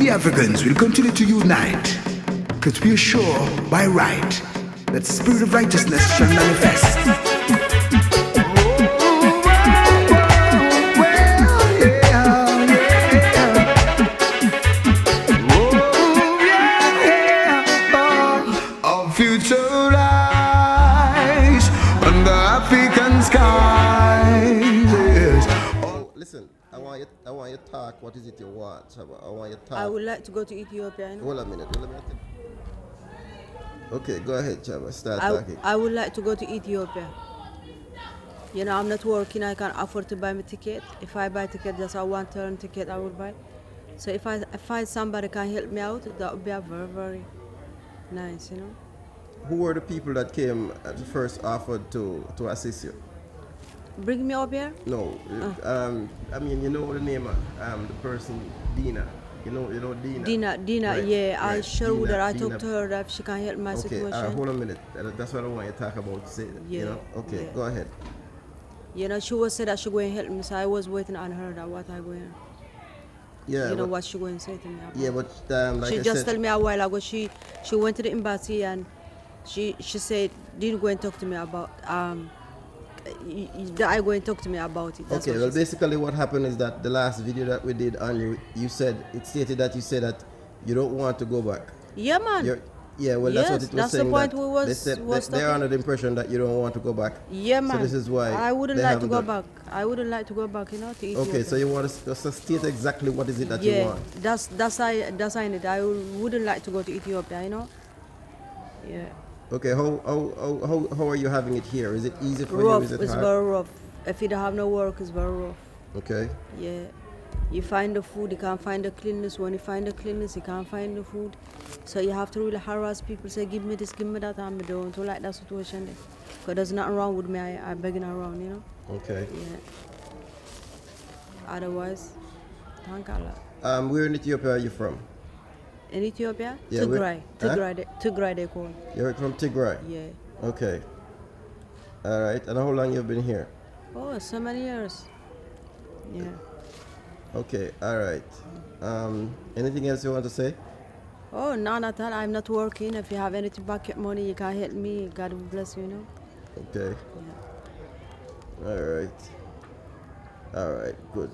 we Africans will continue to unite, because we are sure by right that the spirit of righteousness shall manifest. Our future lies under African skies. Yes. Listen, I want you to talk. What is it you want? I want you to talk. I would like to go to Ethiopia. Hold a minute. Okay, go ahead, Chava. Start talking. I would like to go to Ethiopia. You know, I'm not working. I can't afford to buy my ticket. If I buy ticket, just a one-turn ticket I will buy. So if I find somebody can help me out, that would be a very, very nice, you know. Who were the people that came first offered to assist you? Bring me up here? No. I mean, you know the name of the person, Dina. You know Dina? Dina, right, yeah. right. I showed her. I Dina. talked to her that she can help my situation. Okay, hold on a minute. That's what I want you to talk about. Say, Yeah, you know? Okay, yeah. go ahead. You know, she was said that she going to help me, so I was waiting on her that what I going. Yeah. You know what she going to say to me about. Yeah, but like she I just said, told me a while ago she went to the embassy and she said didn't go and talk to me about that I go and talk to me about it. That's okay, what well she said. basically what happened is that the last video that we did on you said it stated that you said that you don't want to go back. Yeah, man. Yeah, well that's what Yes, it was that's the saying. point that we was- they said was they're talking. under the impression that you don't want to go back. Yeah, man. So this is why I wouldn't they like to haven't go done- back. I wouldn't like to go back, you know, to Ethiopia. Okay, so you want to state exactly what is it that you yeah, want? that's I need. I wouldn't like to go to Ethiopia, you know. Yeah. Okay, how are you having it here? Is it easy for Rough. you? Is it It's hard? very rough. If you don't have no work, it's very rough. Okay. Yeah. You find the food, you can't find the cleanness. When you find the cleanness, you can't find the food. So you have to really harass people, say, give me this, give me that, and I don't like that situation there. Because there's nothing wrong with me, I'm begging around, you know? Okay. Yeah. Otherwise, thank Allah. Where in Ethiopia are you from? In Ethiopia? Yeah, Tigray. huh? Tigray they call. You're from Tigray? Yeah. Okay. All right. And how long you've been here? Oh, so many years. Yeah. Okay. All right. Anything else you want to say? Oh, none at all. I'm not working. If you have anything pocket money, you can help me. God will bless you, you know? Okay. Yeah. All right. All right. Good.